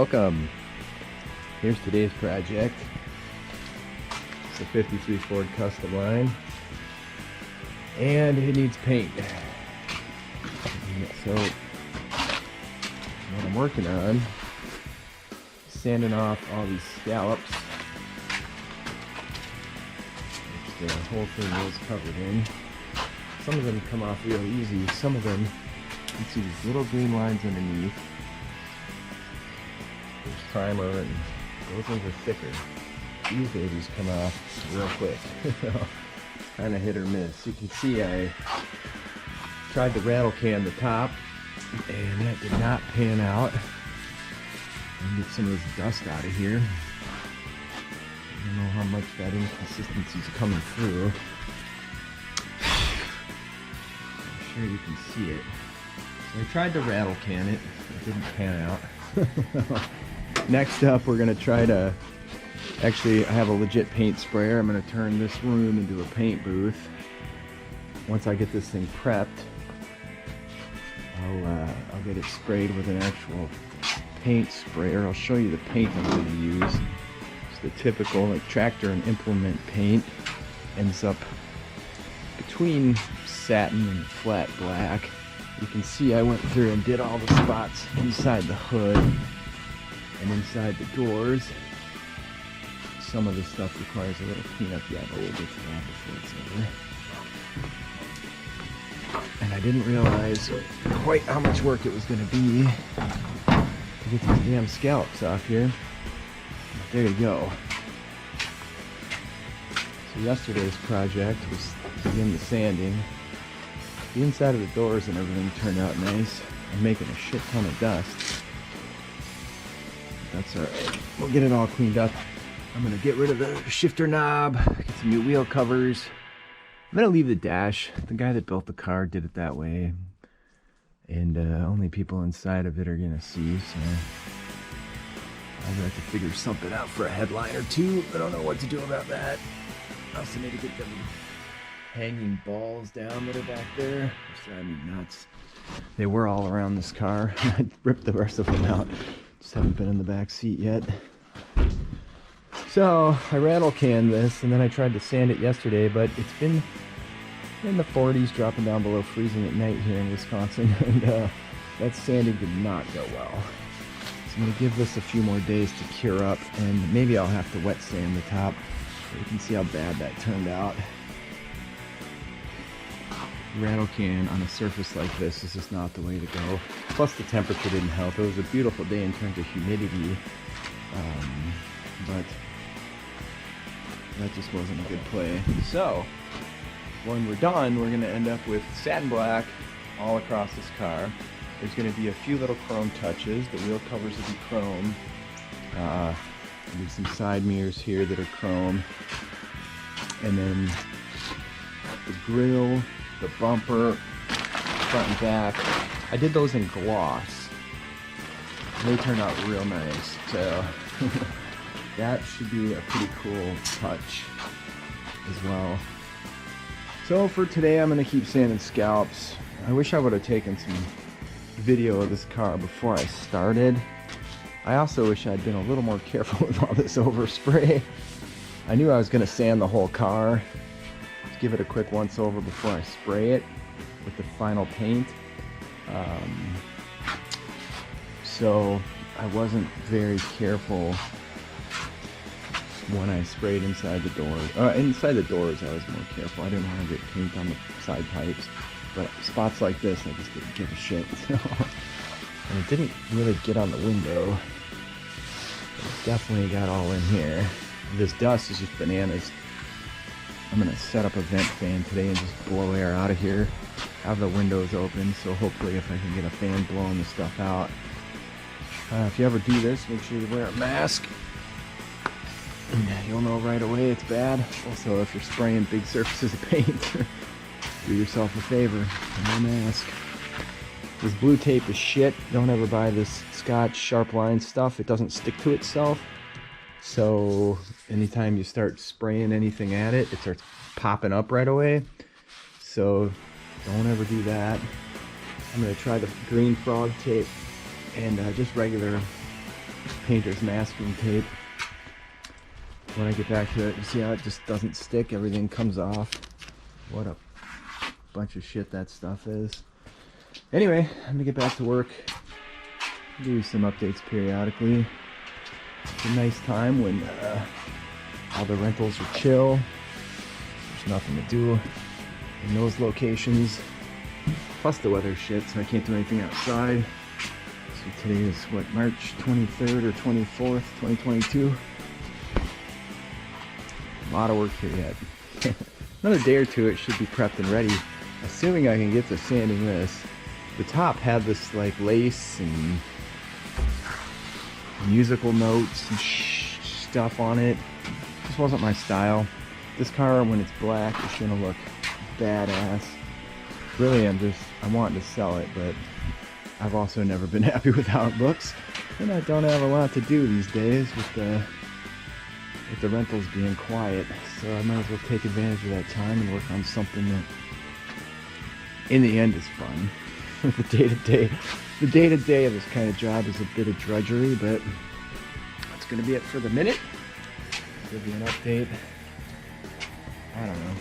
welcome. Here's today's project. It's a 53 Ford Customline, and it needs paint. So what I'm working on is sanding off all these scallops, which the whole thing is covered in. Some of them come off real easy. Some of them, you can see these little green lines underneath. There's primer, and those ones are thicker. These babies come off real quick. Kind of hit or miss. You can see I tried to rattle can the top, and that did not pan out. Get some of this dust out of here. I don't know how much that inconsistency is coming through. I'm sure you can see it. So I tried to rattle can it. It didn't pan out. Next up, we're going to try to... Actually, I have a legit paint sprayer. I'm going to turn this room into a paint booth. Once I get this thing prepped, I'll get it sprayed with an actual paint sprayer. I'll show you the paint I'm going to use. It's the typical like tractor and implement paint. Ends up between satin and flat black. You can see I went through and did all the spots inside the hood and inside the doors. Some of this stuff requires a little cleanup yet, but we'll get to that before it's over. And I didn't realize quite how much work it was going to be to get these damn scallops off here. But there you go. So yesterday's project was to begin the sanding. The inside of the doors and everything turned out nice. I'm making a shit ton of dust. That's alright. We'll get it all cleaned up. I'm going to get rid of the shifter knob, get some new wheel covers. I'm going to leave the dash. The guy that built the car did it that way. And only people inside of it are going to see, so I'll have to figure something out for a headline or two. I don't know what to do about that. I also need to get them hanging balls down that are back there. They're driving me nuts. They were all around this car. I ripped the rest of them out. Just haven't been in the back seat yet. So I rattle canned this, and then I tried to sand it yesterday, but it's been in the 40s, dropping down below freezing at night here in Wisconsin, and that sanding did not go well. So I'm going to give this a few more days to cure up, and maybe I'll have to wet sand the top. So you can see how bad that turned out. Rattle can on a surface like this is just not the way to go. Plus the temperature didn't help. It was a beautiful day in terms of humidity, but that just wasn't a good play. So when we're done, we're going to end up with satin black all across this car. There's going to be a few little chrome touches. The wheel covers will be chrome. There's some side mirrors here that are chrome. And then the grille, the bumper, front and back, I did those in gloss. They turned out real nice. So that should be a pretty cool touch as well. So for today, I'm going to keep sanding scallops. I wish I would have taken some video of this car before I started. I also wish I'd been a little more careful with all this overspray. I knew I was going to sand the whole car. Let's give it a quick once over before I spray it with the final paint. So I wasn't very careful when I sprayed inside the door. Inside the doors I was more careful. I didn't want to get paint on the side pipes. But spots like this, I just didn't give a shit. And it didn't really get on the window. It definitely got all in here. This dust is just bananas. I'm going to set up a vent fan today and just blow air out of here. Have the windows open, so hopefully if I can get a fan blowing the stuff out. If you ever do this, make sure you wear a mask. You'll know right away it's bad. Also, if you're spraying big surfaces of paint, do yourself a favor, wear a mask. This blue tape is shit. Don't ever buy this Scotch sharp line stuff. It doesn't stick to itself. So anytime you start spraying anything at it, it starts popping up right away. So don't ever do that. I'm going to try the green frog tape and just regular painter's masking tape. When I get back to it, you see how it just doesn't stick? Everything comes off. What a bunch of shit that stuff is. Anyway, I'm gonna get back to work. I'll give you some updates periodically. It's a nice time when all the rentals are chill. There's nothing to do in those locations. Plus the weather's shit, so I can't do anything outside. So today is what, March 23rd or 24th, 2022. A lot of work here yet. Another day or two it should be prepped and ready, assuming I can get to sanding this. The top had this like lace and musical notes and stuff on it. Just wasn't my style. This car, when it's black, it's gonna look badass. Really, I'm wanting to sell it, but I've also never been happy with how it looks. And I don't have a lot to do these days with the rentals being quiet, so I might as well take advantage of that time and work on something that in the end is fun. The day-to-day of this kind of job is a bit of drudgery, but that's going to be it for the minute. I'll give you an update. I don't know.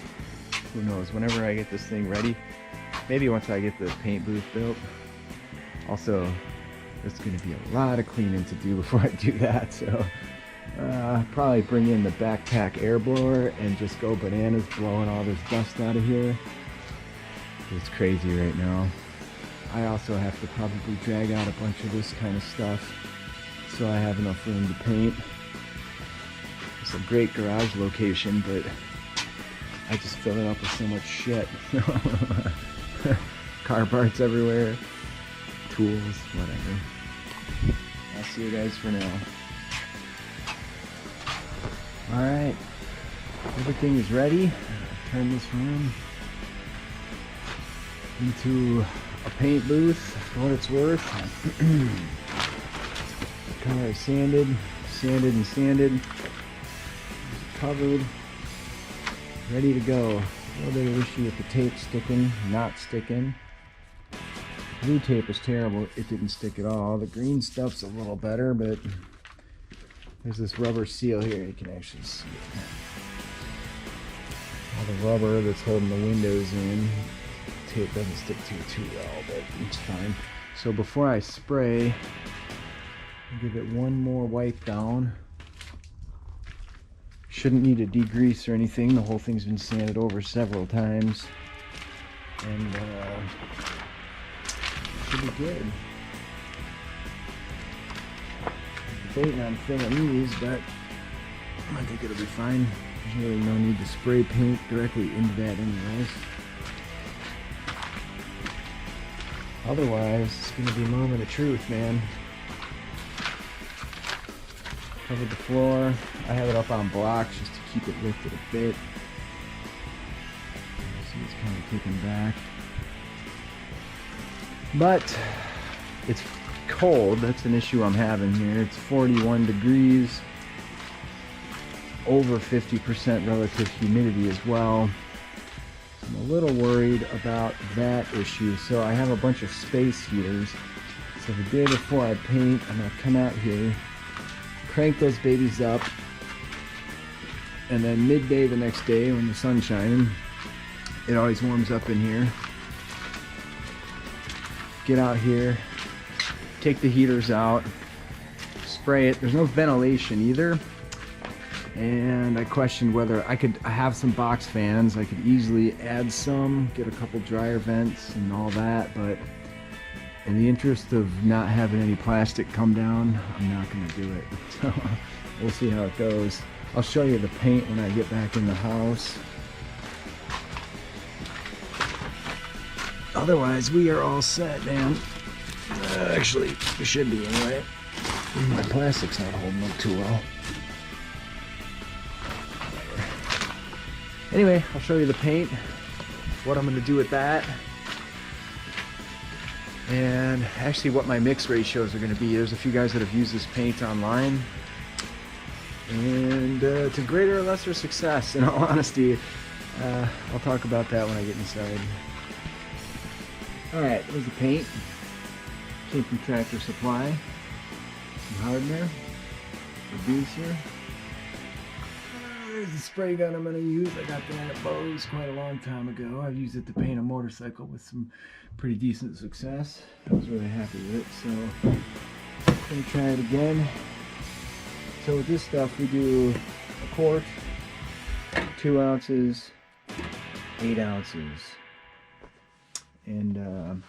Who knows? Whenever I get this thing ready, maybe once I get the paint booth built. Also, there's going to be a lot of cleaning to do before I do that, so probably bring in the backpack air blower and just go bananas blowing all this dust out of here. It's crazy right now. I also have to probably drag out a bunch of this kind of stuff so I have enough room to paint. It's a great garage location, but I just fill it up with so much shit. Car parts everywhere, tools, whatever. I'll see you guys for now. Alright, everything is ready. I'll turn this room into a paint booth for what it's worth. The car is sanded and sanded, covered, ready to go. A little bit of issue with the tape sticking, not sticking. Blue tape was terrible, it didn't stick at all. The green stuff's a little better, but there's this rubber seal here, you can actually see it. All the rubber that's holding the windows in. Tape doesn't stick to it too well, but it's fine. So before I spray, I'll give it one more wipe down. Shouldn't need a degrease or anything. The whole thing's been sanded over several times, and should be good. Debating on a thing of these, but I think it'll be fine. There's really no need to spray paint directly into that anyways. Otherwise, it's going to be a moment of truth, man. Covered the floor. I have it up on blocks just to keep it lifted a bit. See, it's kind of kicking back. But it's cold. That's an issue I'm having here. It's 41 degrees. Over 50% relative humidity as well. I'm a little worried about that issue, so I have a bunch of space heaters. So the day before I paint, I'm going to come out here, crank those babies up, and then midday the next day when the sun's shining, it always warms up in here. Get out here, take the heaters out, spray it. There's no ventilation either. And I questioned whether I have some box fans. I could easily add some, get a couple dryer vents and all that, but in the interest of not having any plastic come down, I'm not going to do it. So we'll see how it goes. I'll show you the paint when I get back in the house. Otherwise, we are all set, man. Actually, we should be anyway. My plastic's not holding up too well. Anyway, I'll show you the paint, what I'm going to do with that, and actually what my mix ratios are going to be. There's a few guys that have used this paint online, and to greater or lesser success, in all honesty. I'll talk about that when I get inside. Alright, there's the paint. Came from Tractor Supply. Some Hardener. reducer. There's the spray gun I'm going to use. I got that at Bose quite a long time ago. I've used it to paint a motorcycle with some pretty decent success. I was really happy with it, so I'm going to try it again. So with this stuff, we do a quart, 2 ounces, 8 ounces. And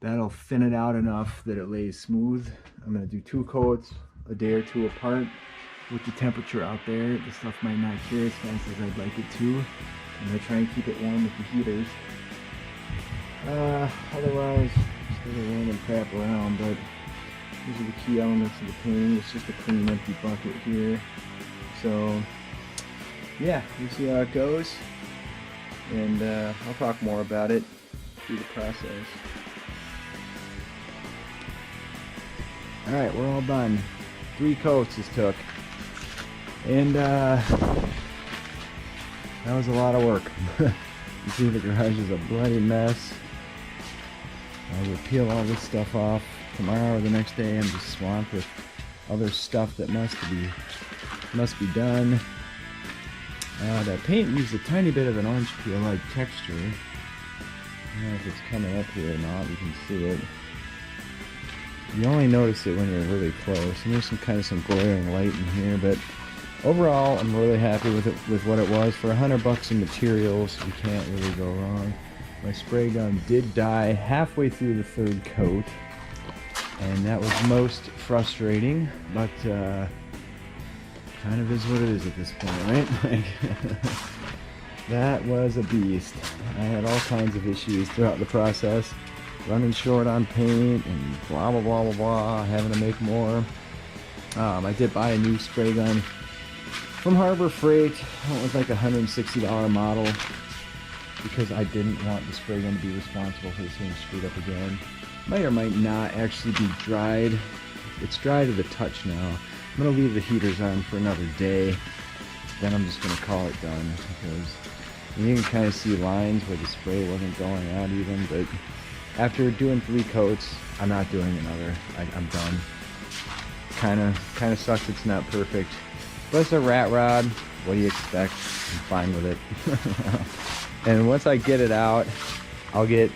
that'll thin it out enough that it lays smooth. I'm going to do 2 coats a day or 2 apart. With the temperature out there, the stuff might not cure as fast as I'd like it to. I'm going to try and keep it warm with the heaters. Otherwise, just a little random crap around, but these are the key elements of the painting. It's just a clean, empty bucket here. So, yeah, we'll see how it goes. And I'll talk more about it through the process. Alright, we're all done. 3 coats this took. And that was a lot of work. You see the garage is a bloody mess. I will peel all this stuff off tomorrow or the next day. I'm just swamped with other stuff that must be done. That paint used a tiny bit of an orange peel-like texture. I don't know if it's coming up here or not. You can see it. You only notice it when you're really close, and there's some glaring light in here, but overall I'm really happy with it, with what it was. For $100 in materials, you can't really go wrong. My spray gun did die halfway through the 3rd coat, and that was most frustrating, but kind of is what it is at this point, right? That was a beast. I had all kinds of issues throughout the process. Running short on paint and blah blah blah blah blah, having to make more. I did buy a new spray gun from Harbor Freight. It was like a $160 model because I didn't want the spray gun to be responsible for this being screwed up again. Might or might not actually be dried. It's dry to the touch now. I'm going to leave the heaters on for another day. Then I'm just going to call it done because you can kind of see lines where the spray wasn't going out even, but after doing 3 coats, I'm not doing another. I'm done. Kind of sucks it's not perfect. But it's a RatRod. What do you expect? I'm fine with it. And once I get it out, I'll get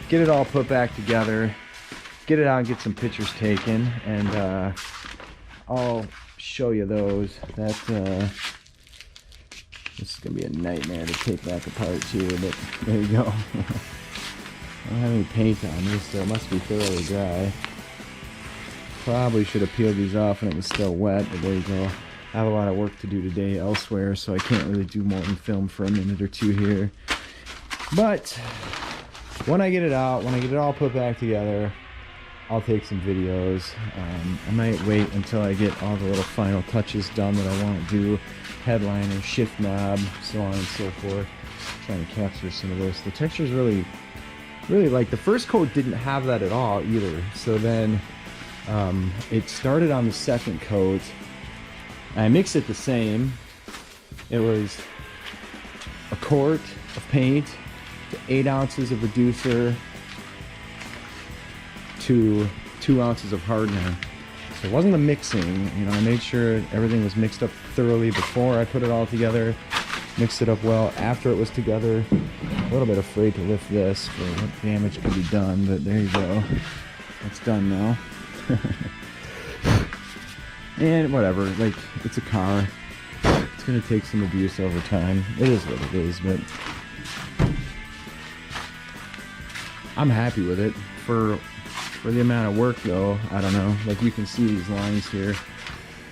it all put back together, get it out and get some pictures taken, and I'll show you those. This is going to be a nightmare to take back apart too, but there you go. I don't have any paint on this, so it must be thoroughly dry. Probably should have peeled these off when it was still wet, but there you go. I have a lot of work to do today elsewhere, so I can't really do more than film for a minute or two here. But when I get it out, when I get it all put back together, I'll take some videos. I might wait until I get all the little final touches done that I want to do. Headliner, shift knob, so on and so forth. Trying to capture some of this. The texture's really like, the first coat didn't have that at all either. So then it started on the 2nd coat. I mixed it the same. It was a quart of paint to 8 ounces of reducer to 2 ounces of hardener. So it wasn't a mixing, you know, I made sure everything was mixed up thoroughly before I put it all together. Mixed it up well after it was together. A little bit afraid to lift this for what damage could be done, but there you go. It's done now. And whatever, like, it's a car. It's gonna take some abuse over time. It is what it is, but I'm happy with it. For the amount of work though, I don't know. Like, you can see these lines here.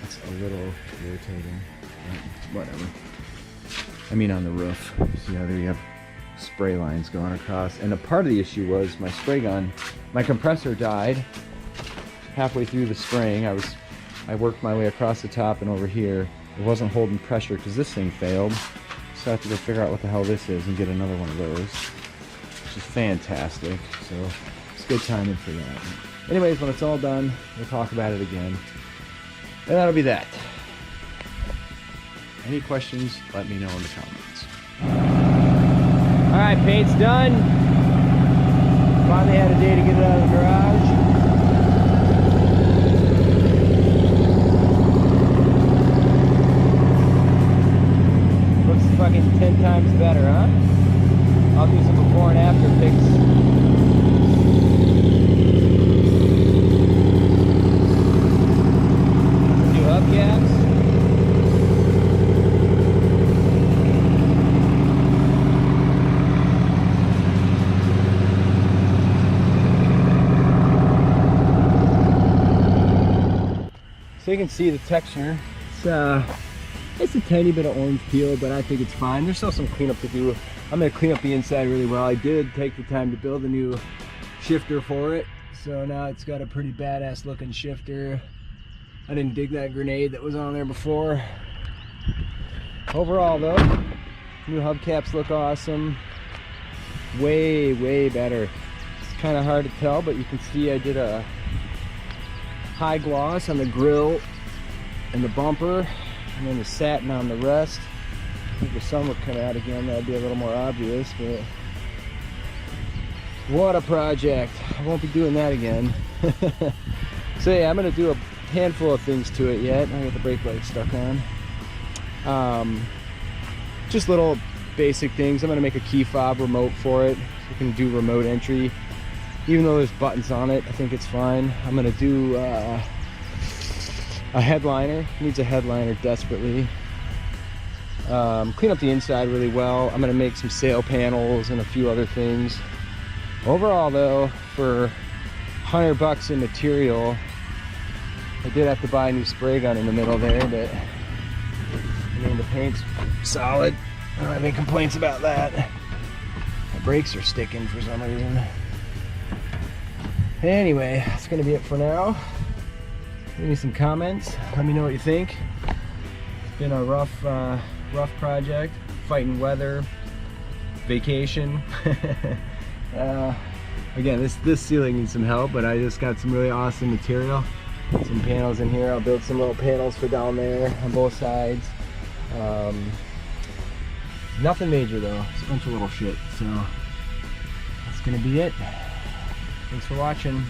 That's a little irritating, but whatever. I mean, on the roof. See how there you have spray lines going across. And a part of the issue was my spray gun, my compressor died halfway through the spraying. I worked my way across the top and over here. It wasn't holding pressure because this thing failed. So I have to go figure out what the hell this is and get another one of those, which is fantastic. So it's good timing for that. Anyways, when it's all done, we'll talk about it again. And that'll be that. Any questions, let me know in the comments. Alright, paint's done. Finally had a day to get it out of the garage. fucking 10 times better, huh? I'll do some before and after pics. New hubcaps. So you can see the texture. It's a tiny bit of orange peel, but I think it's fine. There's still some cleanup to do. I'm gonna clean up the inside really well. I did take the time to build a new shifter for it, so now it's got a pretty badass looking shifter. I didn't dig that grenade that was on there before. Overall though, new hubcaps look awesome. Way better. It's kind of hard to tell, but you can see I did a high gloss on the grill and the bumper, and then the satin on the rest. If the sun would come out again, that'd be a little more obvious, but what a project. I won't be doing that again. So yeah, I'm gonna do a handful of things to it yet. I got the brake light stuck on. Just little basic things. I'm gonna make a key fob remote for it, so you can do remote entry. Even though there's buttons on it, I think it's fine. I'm gonna do a headliner. Needs a headliner desperately. Clean up the inside really well. I'm gonna make some sail panels and a few other things. Overall though, for 100 bucks in material, I did have to buy a new spray gun in the middle there, but I mean the paint's solid. I don't have any complaints about that. My brakes are sticking for some reason. Anyway, that's gonna be it for now. Give me some comments. Let me know what you think. It's been a rough project. Fighting weather, vacation. Again, this ceiling needs some help, but I just got some really awesome material. Some panels in here. I'll build some little panels for down there on both sides. Nothing major though. It's a bunch of little shit. So that's gonna be it. Thanks for watching.